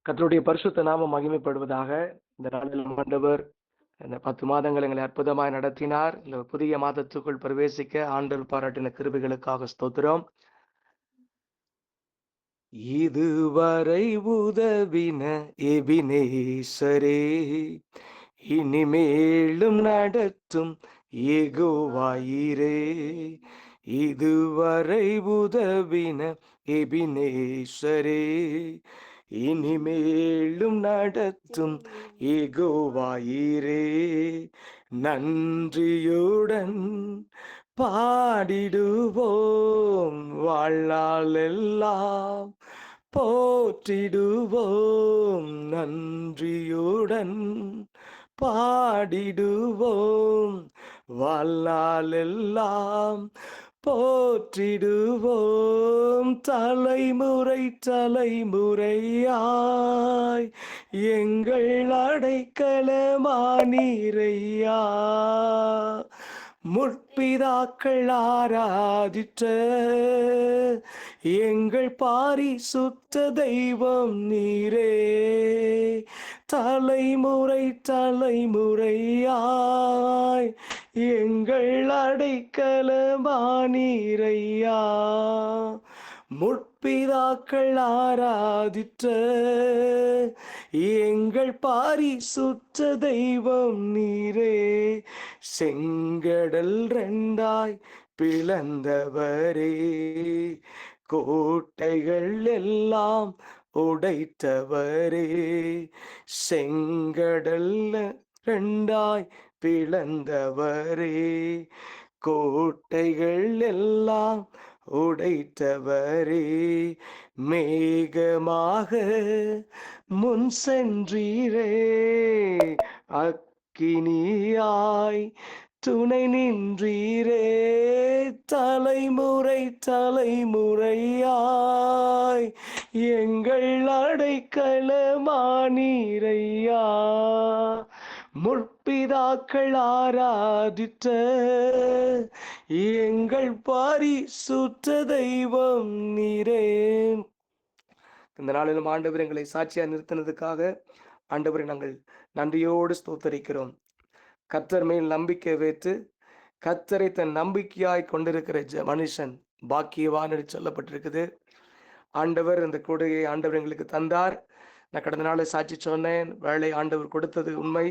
கர்த்தருடைய பரிசுத்த நாமம் மகிமைப்படுவதாக. இந்த நாளில் ஆண்டவர் இந்த 10 மாதங்கள் எங்களை அற்புதமாய் நடத்தினார். இந்த புதிய மாதத்துக்குள் பிரவேசிக்க ஆண்டவர் பாராட்டின கிருபைகளுக்காக ஸ்தோத்திரம். இதுவரை உதவின எபினேசரே, இனிமேலும் நடத்தும் யெகோவாயீரே. இதுவரை உதவின எபினேசரே, இனிமேலும் நடத்தும் யெகோவாயீரே. நன்றியுடன் பாடிடுவோம், வாழ்நாளெல்லாம் போற்றிடுவோம். நன்றியுடன் பாடிடுவோம், வாழ்நாளெல்லாம் போற்றிடுவோம். தலைமுறை தலைமுறையாய் எங்கள் அடைக்கலமானீரையா. முற்பிதாக்கள் ஆராதித்த எங்கள் பாரிசுத்த தெய்வம் நீரே. தலைமுறை தலைமுறையாய் எங்கள் அடைக்கலமானீரையா. முற்பிதாக்கள் ஆராதித்த எங்கள் பாரிசுத்த தெய்வம் நீரே. செங்கடல் ரெண்டாய் பிளந்தவரே, கோட்டைகள் எல்லாம் உடைத்தவரே. செங்கடல் ரெண்டாய் பிளந்தவரே, கோட்டைகள் எல்லாம் உடைத்தவரே. மேகமாக முன் சென்றீரே, அக்கினியாய் துணை நின்றீரே. தலைமுறை தலைமுறையாய் எங்கள் அடைக்கலமானீரையா. முற்பிதாக்கள் ஆராதித்த எங்கள் பாரிசுத்த தெய்வம் நீரே. இந்த நாளிலும் ஆண்டவர் எங்களை சாட்சியா நிறுத்தினதுக்காக ஆண்டவரை நாங்கள் நன்றியோடு ஸ்தோத்தரிக்கிறோம். கர்த்தர் மேல் நம்பிக்கை வைத்து கர்த்தரை தன் நம்பிக்கையாய் கொண்டிருக்கிற மனுஷன் பாக்கியவான் என்று சொல்லப்பட்டிருக்குது. ஆண்டவர் இந்த கொடையை ஆண்டவர் எங்களுக்கு தந்தார். நான் கடந்த நாளை சாட்சி சொன்னேன். வேலை ஆண்டவர் கொடுத்தது உண்மை.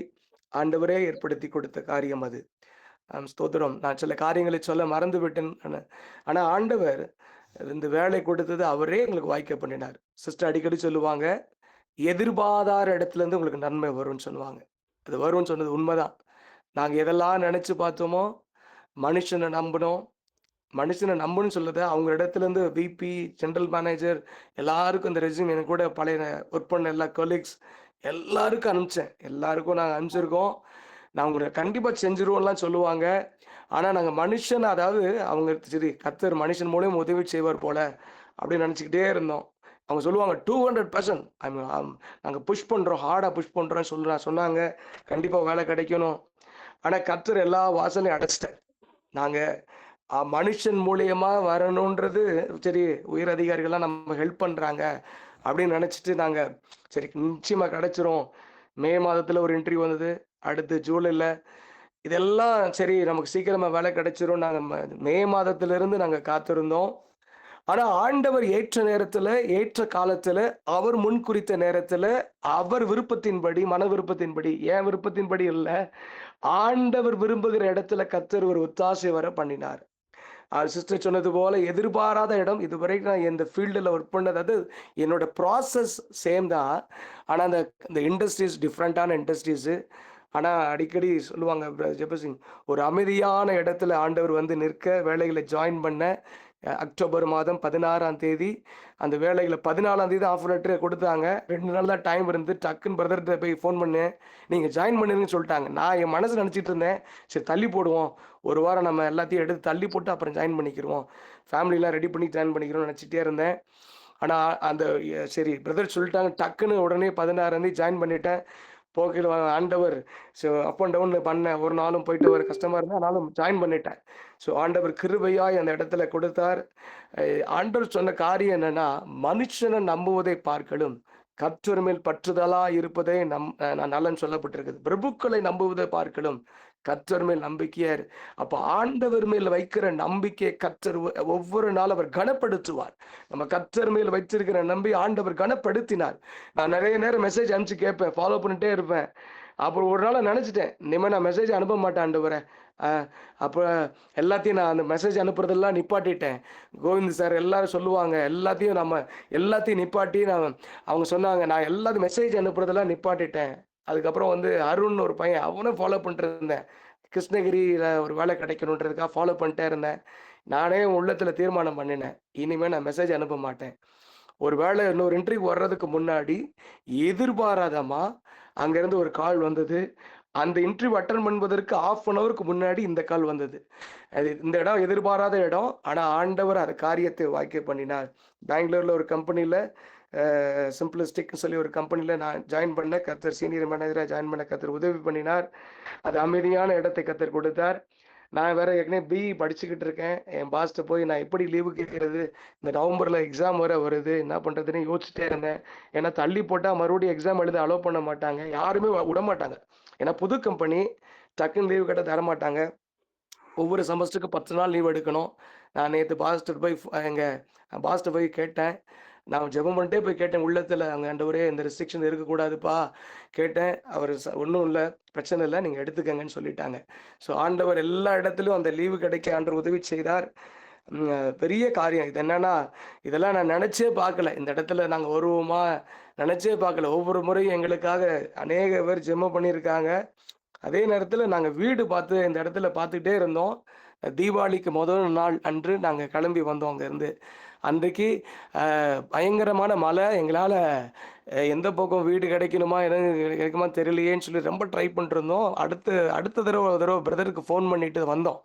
ஆண்டவரே ஏற்படுத்தி கொடுத்த காரியம் அது. ஸ்தோத்திரம். நான் சில காரியங்களை சொல்ல மறந்து விட்டேன். ஆனால் ஆண்டவர் இந்த வேலை கொடுத்தது அவரே எங்களுக்கு வாய்க்க பண்ணினார். சிஸ்டர் அடிக்கடி சொல்லுவாங்க, எதிர்பாராத இடத்துல இருந்து உங்களுக்கு நன்மை வரும்னு சொல்லுவாங்க. அது வரும்னு சொன்னது உண்மைதான். நாங்கள் எதெல்லாம் நினச்சி பார்த்தோமோ, மனுஷனை நம்பணும்னு சொல்லுது. அவங்க இடத்துல இருந்து விபி, ஜென்ரல் மேனேஜர் எல்லாருக்கும் இந்த ரெஸ்யூம் எனக்கு கூட பழைய ஒர்க் பண்ண எல்லா கொலீக்ஸ் எல்லாருக்கும் அனுப்பிச்சேன். எல்லாருக்கும் நாங்கள் அனுப்பிச்சிருக்கோம். நான் உங்களை கண்டிப்பாக செஞ்சிருவோம்லாம் சொல்லுவாங்க. ஆனால் நாங்கள் மனுஷன், அதாவது அவங்க சரி கர்த்தர் மனுஷன் மூலம் உதவி செய்வார் போல அப்படின்னு நினச்சிக்கிட்டே இருந்தோம். அவங்க சொல்லுவாங்க 200% நாங்கள் புஷ் பண்ணுறோம், ஹார்டாக புஷ் பண்ணுறோன்னு சொன்னாங்க. கண்டிப்பாக வேலை கிடைக்கணும். ஆனால் கர்த்தர் எல்லா வாசலையும் அடைச்சிட்டேன். நாங்கள் மனுஷன் மூலியமாக வரணுன்றது சரி, உயர் அதிகாரிகள்லாம் நம்ம ஹெல்ப் பண்ணுறாங்க அப்படின்னு நினச்சிட்டு நாங்கள் சரி நிச்சயமாக கிடச்சிரும். மே மாதத்தில் ஒரு இன்டர்வியூ வந்தது, அடுத்து ஜூலையில். இதெல்லாம் சரி நமக்கு சீக்கிரமாக வேலை கிடைச்சிரும். நாங்கள் மே மாதத்திலிருந்து நாங்கள் காத்திருந்தோம். ஆனால் ஆண்டவர் ஏற்ற நேரத்தில், ஏற்ற காலத்தில், அவர் முன் குறித்த நேரத்தில், அவர் விருப்பத்தின்படி, மன விருப்பத்தின்படி, ஏன் விருப்பத்தின்படி இல்லை, ஆண்டவர் விரும்புகிற இடத்துல கர்த்தர் ஒரு ஒத்தாசை வர பண்ணினார். சிஸ்டர் சொன்னது போல எதிர்பாராத இடம். இதுவரைக்கும் நான் இந்த ஃபீல்டில் ஒர்க் பண்ணது, அது என்னோட ப்ராசஸ் சேம் தான். ஆனால் அந்த இண்டஸ்ட்ரீஸ் டிஃப்ரெண்ட்டான இண்டஸ்ட்ரீஸு. ஆனால் அடிக்கடி சொல்லுவாங்க ஜெபசிங், ஒரு அமைதியான இடத்துல ஆண்டவர் வந்து நிற்க வேலைகளை ஜாயின் பண்ண. அக்டோபர் மாதம் 16ஆம் தேதி அந்த வேலைகளை 14ஆம் தேதி ஆஃபர் லெட்டரை கொடுத்தாங்க. 2 நாள் தான் டைம் இருந்து டக்குன்னு பிரதர்கிட்ட போய் ஃபோன் பண்ணேன், நீங்கள் ஜாயின் பண்ணுங்கன்னு சொல்லிட்டாங்க. நான் என் மனசு நினச்சிட்டு இருந்தேன், சரி தள்ளி போடுவோம், ஒரு வாரம் நம்ம எல்லாத்தையும் எடுத்து தள்ளி போட்டு அப்புறம் ஜாயின் பண்ணிக்கிறோம், ஃபேமிலிலாம் ரெடி பண்ணி ஜாயின் பண்ணிக்கிறோம்னு நினச்சிட்டே இருந்தேன். ஆனால் அந்த சரி பிரதர் சொல்லிட்டாங்க, டக்குன்னு உடனே 16ஆம் தேதி ஜாயின் பண்ணிட்டேன். போக்கில் ஆண்டவர் அப் அண்ட் டவுன் பண்ணேன். ஒரு நாளும் போயிட்டு வர கஷ்டமாக இருந்தால் ஆனாலும் ஜாயின் பண்ணிட்டேன். ஸோ ஆண்டவர் கிருபையாய் அந்த இடத்துல கொடுத்தார். ஆண்டவர் சொன்ன காரியம் என்னன்னா, மனுஷனை நம்புவதை பார்க்கலும் கர்த்தர் மேல் பற்றுதலா இருப்பதே நலன் சொல்லப்பட்டிருக்குது. பிரபுக்களை நம்புவதை பார்க்கலும் கர்த்தர் மேல் நம்பிக்கையா இரு. அப்ப ஆண்டவர் மேல் வைக்கிற நம்பிக்கை கர்த்தர் ஒவ்வொரு நாள் அவர் கனப்படுத்துவார். நம்ம கர்த்தர் மேல் வைத்திருக்கிற நம்பி ஆண்டவர் கனப்படுத்தினார். நான் நிறைய நேரம் மெசேஜ் அனுப்பிச்சு கேட்பேன், ஃபாலோ பண்ணிட்டே இருப்பேன். அப்புறம் ஒரு நாள் நினைச்சிட்டேன், இனிமே நான் மெசேஜ் அனுப்ப மாட்டேன் ஆண்டவரே. அப்ப எல்லாத்தையும் நான் அந்த மெசேஜ் அனுப்புறதெல்லாம் நிப்பாட்டிட்டேன். கோவிந்த் சார் எல்லாரும் சொல்லுவாங்க, எல்லாத்தையும் நிப்பாட்டி அவங்க சொன்னாங்க, நான் எல்லாத்தையும் மெசேஜ் அனுப்புறதெல்லாம் நிப்பாட்டிட்டேன். அதுக்கப்புறம் வந்து அருண் ஒரு பையன், அவனும் ஃபாலோ பண்ணிட்டு இருந்தேன். கிருஷ்ணகிரியில ஒரு வேலை கிடைக்கணுன்றதுக்காக ஃபாலோ பண்ணிட்டே இருந்தேன். நானே உள்ளத்துல தீர்மானம் பண்ணினேன், இனிமே நான் மெசேஜ் அனுப்ப மாட்டேன். ஒரு வேளை இன்னொரு இன்டர்வியூ வர்றதுக்கு முன்னாடி எதிர்பாராதமா அங்கேருந்து ஒரு கால் வந்தது. அந்த இன்டர்வியூ அட்டெண்ட் பண்ணுவதற்கு 1/2 அன் ஹவருக்கு முன்னாடி இந்த கால் வந்தது. அது இந்த இடம் எதிர்பாராத இடம். ஆனா ஆண்டவர் அந்த காரியத்தை வாய்க்க பண்ணினார். பெங்களூர்ல ஒரு கம்பெனில சிம்பிளிஸ்டிக்னு சொல்லி ஒரு கம்பெனில நான் ஜாயின் பண்ணேன். கர்த்தர் சீனியர் மேனேஜரா ஜாயின் பண்ண கர்த்தர் உதவி பண்ணினார். அது அமைதியான இடத்தை கர்த்தர் கொடுத்தார். நான் வேற ஏற்கனவே பிஇ படிச்சுக்கிட்டு இருக்கேன். என் பாஸ்ட்ட போய் நான் எப்படி லீவு கேட்கறது? இந்த நவம்பர்ல எக்ஸாம் வேற வருது. என்ன பண்றதுன்னு யோசிச்சுட்டே இருந்தேன். ஏன்னா தள்ளி போட்டா மறுபடியும் எக்ஸாம் எழுத அலோவ் பண்ண மாட்டாங்க. யாருமே விடமாட்டாங்க. ஏன்னா புது கம்பெனி, டக்குன்னு லீவு கேட்டா தரமாட்டாங்க. ஒவ்வொரு செமஸ்டருக்கு 10 நாள் லீவ் எடுக்கணும். நான் நேத்து எங்க பாஸ்ட்ட போய் கேட்டேன். நான் ஜெபம் பண்ணிட்டே போய் கேட்டேன் உள்ளத்துல, அங்க ஆண்டவரே இந்த ரெஸ்ட்ரிக்ஷன் இருக்கக்கூடாதுப்பா கேட்டேன். அவரு ஒண்ணும் இல்ல, பிரச்சனை இல்ல, நீங்க எடுத்துக்கங்கன்னு சொல்லிட்டாங்க. ஸோ ஆண்டவர் எல்லா இடத்துலயும் அந்த லீவு கிடைக்க ஆண்டவர் உதவி செய்தார். பெரிய காரியம். இது என்னன்னா, இதெல்லாம் நான் நெனச்சே பார்க்கல. இந்த இடத்துல நாங்க வருவோமா? நெனச்சே பார்க்கல. ஒவ்வொரு முறையும் எங்களுக்காக அநேக பேர் ஜெபம் பண்ணியிருக்காங்க. அதே நேரத்துல நாங்க வீடு பார்த்து இந்த இடத்துல பார்த்துக்கிட்டே இருந்தோம். தீபாவளிக்கு முதல் நாள் அன்று நாங்க கிளம்பி வந்தோம் அங்கருந்து. அன்றைக்கு பயங்கரமான மழை. எங்களால எந்த பக்கம் வீடு கிடைக்கணுமா, எதுவும் கிடைக்குமான்னு தெரியலையேன்னு சொல்லி ரொம்ப ட்ரை பண்ணிட்டுருந்தோம். அடுத்த ஒரு தடவ பிரதருக்கு ஃபோன் பண்ணிட்டு வந்தோம்.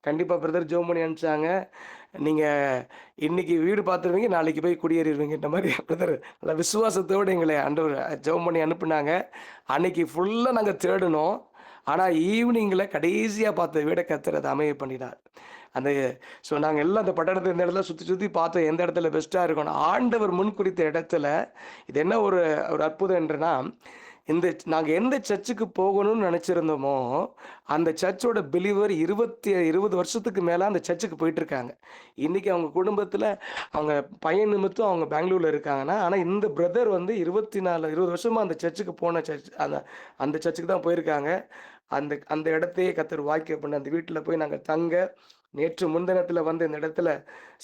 கண்டிப்பா பிரதர் ஜெபம் பண்ணி அனுப்பிச்சாங்க. நீங்க இன்னைக்கு வீடு பார்த்துருவீங்க, நாளைக்கு போய் குடியேறிருவீங்கன்ற மாரி பிரதர் நல்ல விசுவாசத்தோடு எங்களை ஆண்டவர் ஜெபம் பண்ணி அனுப்புனாங்க. அன்னைக்கு ஃபுல்லா நாங்க தேடுனோம். ஆனா ஈவினிங்ல கடைசியா பார்த்த வீட கர்த்தர் அத அமைய பண்ணினார். அந்த நாங்க எல்லாம் அந்த பட்டணத்த இந்த இடத்துல சுத்தி சுத்தி பார்த்தோம். எந்த இடத்துல பெஸ்ட்டா இருக்கும்னு. ஆண்டவர் முன்குறித்த இடத்துல இது என்ன ஒரு ஒரு அற்புதம் என்றுனா, நாங்க எந்த சர்ச்சுக்கு போகணும்னு நினைச்சிருந்தோமோ, அந்த சர்ச்சோட பிலீவர் 20 வருஷத்துக்கு மேல அந்த சர்ச்சுக்கு போயிட்டு இருக்காங்க. இன்னைக்கு அவங்க குடும்பத்துல அவங்க பையன் நிமித்தம் அவங்க பெங்களூர்ல இருக்காங்கன்னா, ஆனா இந்த பிரதர் வந்து 20 வருஷமா அந்த சர்ச்சுக்கு போன அந்த அந்த சர்ச்சுக்கு தான் போயிருக்காங்க. அந்த அந்த இடத்தையே கர்த்தர் வாய்க்க பண்ண அந்த வீட்டுல போய் நாங்க தங்க, நேற்று முன்தினத்துல வந்து இந்த இடத்துல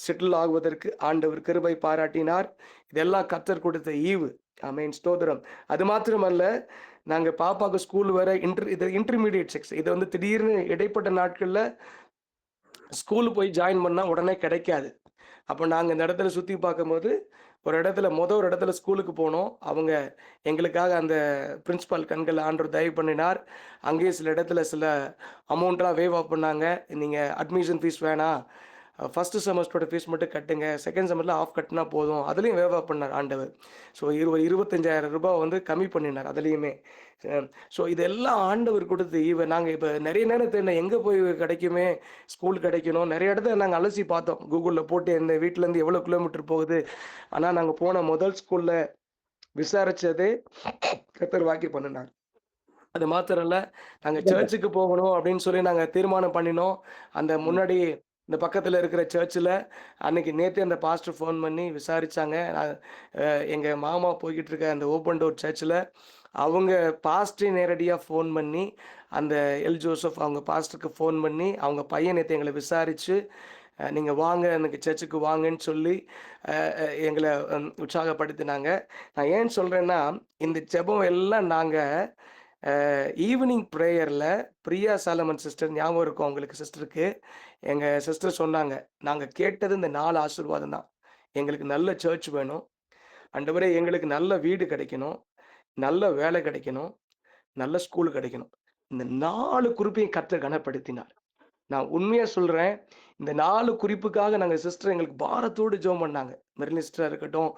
செட்டில் ஆகுவதற்கு ஆண்டவர் கிருபை பாராட்டினார். இதெல்லாம் கர்த்தர் கொடுத்த ஈவு. ஆமென், ஸ்தோத்திரம். அது மாத்திரமல்ல, நாங்க பாப்பாக்கு ஸ்கூல் வேற இது இன்டர்மீடியேட் செக்ஸ். இது வந்து திடீர்னு இடைப்பட்ட நாட்கள்ல ஸ்கூல் போய் ஜாயின் பண்ணா உடனே கிடைக்காது. அப்ப நாங்க இந்த இடத்துல சுத்தி பார்க்கும்போது, ஒரு இடத்துல ஸ்கூலுக்கு போனோம். அவங்க எங்களுக்காக அந்த பிரின்சிபால் கண்கள்ல ஆண்டவர் தயவு பண்ணினார். அங்கேயே சில இடத்துல சில அமௌண்ட்லாம் வேவ் ஆஃப் பண்ணாங்க. நீங்க அட்மிஷன் ஃபீஸ் வேணாம். ஃபர்ஸ்ட்டு செமஸ்டரோட ஃபீஸ் மட்டும் கட்டுங்க. செகண்ட் செமஸ்டர்ல ஆஃப் கட்டுனா போதும். அதுலயும் வேவ் ஆஃப் பண்ணார் ஆண்டவர். ஸோ ரூ. 25,000 வந்து கம்மி பண்ணினார் அதுலயுமே. இதெல்லாம் ஆண்டவர் கொடுத்த ஈவு. நாங்க இப்ப நெறைய நேரம் தேடினோம், எங்க போய் கிடைக்குமே, ஸ்கூல் கிடைக்கணும். நெறைய இடத்துல நாங்க அலசி பார்த்தோம். கூகுள்ல போட்டு எந்த வீட்லருந்து எவ்வளோ கிலோமீட்டர் போகுது. ஆனா நாங்க போன முதல் ஸ்கூல்ல விசாரிச்சதே கர்த்தர் வாக்கியம் பண்ணுனார். அது மாத்திரம் இல்ல, நாங்க சர்ச்சுக்கு போகணும் அப்படின்னு சொல்லி நாங்க தீர்மானம் பண்ணினோம். அந்த முன்னாடி இந்த பக்கத்துல இருக்கிற சர்ச்சுல நேத்தே அந்த பாஸ்டர் ஃபோன் பண்ணி விசாரிச்சாங்க. எங்க மாமா போய்க்கிட்டு இருக்க அந்த ஓப்பன் டோர் சர்ச்சுல அவங்க பாஸ்டரே நேரடியா ஃபோன் பண்ணி, அந்த ஜோசப் அவங்க பாஸ்டருக்கு ஃபோன் பண்ணி, அவங்க பையன் நேத்து எங்கள விசாரிச்சு, நீங்க வாங்க எனக்கு சர்ச்சுக்கு வாங்கன்னு சொல்லி எங்கள உற்சாகப்படுத்தினாங்க. நான் ஏன் சொல்றேன்னா, இந்த ஜெபம் எல்லாம் நாங்க ஈவினிங் ப்ரேயர்ல பிரியா சாலமன் சிஸ்டர் ஞாபகம் இருக்கும் உங்களுக்கு சிஸ்டருக்கு. எங்க சிஸ்டர் சொன்னாங்க, "நாங்க கேட்டது இந்த 4 ஆசீர்வாதம் தான். எங்களுக்கு நல்ல சர்ச் வேணும். ஆண்டவரே எங்களுக்கு நல்ல வீடு கிடைக்கணும். நல்ல வேலை கிடைக்கணும். நல்ல ஸ்கூல் கிடைக்கணும்." இந்த 4 குறிப்பையும் கர்த்தர் கனப்படுத்தினார். நான் உண்மையா சொல்றேன். இந்த 4 குறிப்புக்காக நாங்க சிஸ்டர் எங்களுக்கு பாரத்தோடு ஜெபம் பண்ணாங்க. மெர்லின் சிஸ்டரா இருக்கட்டும்,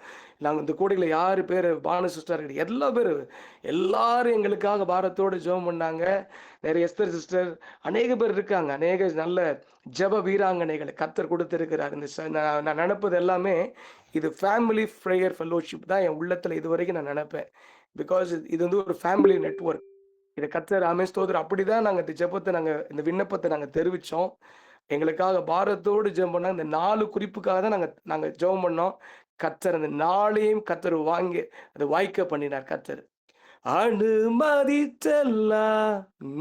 நாங்க இந்த கூடையில யாரு பேரு பானு சிஸ்டரா இருக்கட்டும், எல்லா பேரு எல்லாரும் எங்களுக்காக பாரத்தோடு ஜெபம் பண்ணாங்க. நிறைய எஸ்தர் சிஸ்டர் அநேக பேர் இருக்காங்க. அநேக நல்ல ஜெப வீராங்கனைகளை கர்த்தர் கொடுத்திருக்கிறார். இந்த நான் நினைப்பது எல்லாமே இது ஃபேமிலி ப்ரேயர் ஃபெல்லோஷிப் தான் என் உள்ளத்துல இதுவரைக்கும் நான் நினைப்பேன். பிகாஸ் இது வந்து ஒரு ஃபேமிலி நெட்வொர்க். இதை கர்த்தர் ஸ்தோத்திரம். அப்படிதான் நாங்க இந்த ஜெபத்தை இந்த விண்ணப்பத்தை நாங்க தெரிவிச்சோம். எங்களுக்காக பாரத்தோடு ஜெபம் பண்ணா இந்த 4 குறிப்புக்காக தான் நாங்க ஜெபம் பண்ணோம். கர்த்தர் அந்த 4ஐயும் கர்த்தர் வாங்கி அதை வாய்க்க பண்ணினார் கர்த்தர். அனுமதித்தெல்லாம்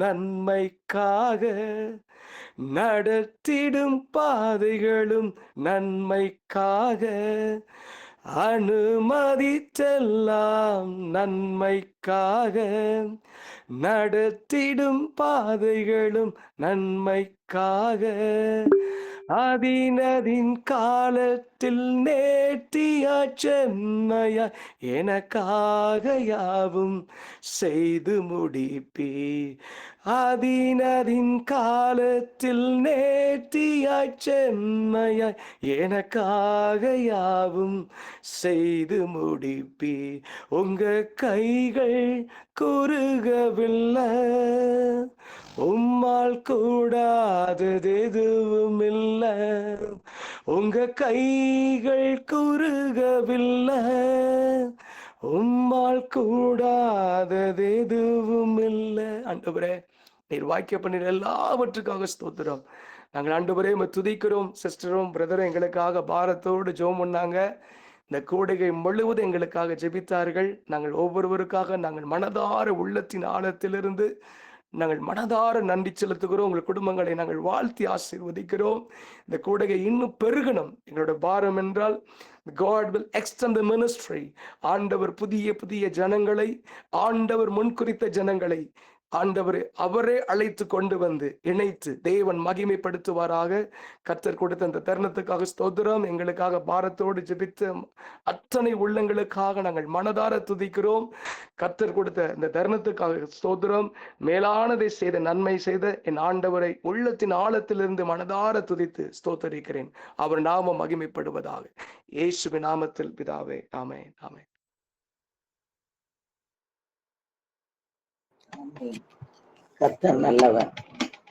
நன்மைக்காக நடத்திடும் பாதைகளும் நன்மைக்காக அனுமதித்தெல்லாம் நன்மைக்காக நடத்திடும் பாதைகளும் நன்மைக்காக அதினதின் காலத்தில் நேர்த்தியா சென்மையா எனக்காக யாவும் செய்து முடிப்பே. அதினதின் காலத்தில் நேர்த்தியாய் சென்மையாய் எனக்காக யாவும் செய்து முடிப்பே. உங்க கைகள் குறுகவில்லை, உம்மால் கூடாதது எதுவும் இல்லை. உங்க கைகள் குறுகவில்லை, உம்மால் கூடாதது எதுவும் இல்லை. ஆண்டவரே, நீர் வாக்கிய பண்ணின எல்லாவற்றுக்காக ஸ்தோத்திரம். நாங்கள் ஆண்டவரே துதிக்கிறோம். சிஸ்டரும் பிரதரும் எங்களுக்காக பாரத்தோடு ஜெபம் பண்ணாங்க. இந்த கூடைகை முழுவதும் எங்களுக்காக ஜெபித்தார்கள். நாங்கள் ஒவ்வொருவருக்காக நாங்கள் மனதார உள்ளத்தின் ஆழத்திலிருந்து நாங்கள் மனதார நன்றி செலுத்துகிறோம். உங்கள் குடும்பங்களை நாங்கள் வாழ்த்தி ஆசீர்வதிக்கிறோம். இந்த கூடைகை இன்னும் பெருகணும். எங்களோட பாரம் என்றால் God will extend the ministry. ஆண்டவர் புதிய புதிய ஜனங்களை, ஆண்டவர் முன்குறித்த ஜனங்களை ஆண்டவர் அவரே அழைத்து கொண்டு வந்து இணைத்து தேவன் மகிமைப்படுத்துவாராக. கர்த்தர் கொடுத்த அந்த தருணத்துக்காக ஸ்தோத்திரம். எங்களுக்காக பாரத்தோடு ஜெபித்த அத்தனை உள்ளங்களுக்காக நாங்கள் மனதார துதிக்கிறோம். கர்த்தர் கொடுத்த இந்த தருணத்துக்காக ஸ்தோத்திரம். மேலானதை செய்த நன்மை செய்த என் ஆண்டவரை உள்ளத்தின் ஆழத்திலிருந்து மனதார துதித்து ஸ்தோத்தரிக்கிறேன். அவர் நாமம் மகிமைப்படுவதாக. இயேசுவின் நாமத்தில் பிதாவே, ஆமென், ஆமென். கர்த்தர் நல்லவர்.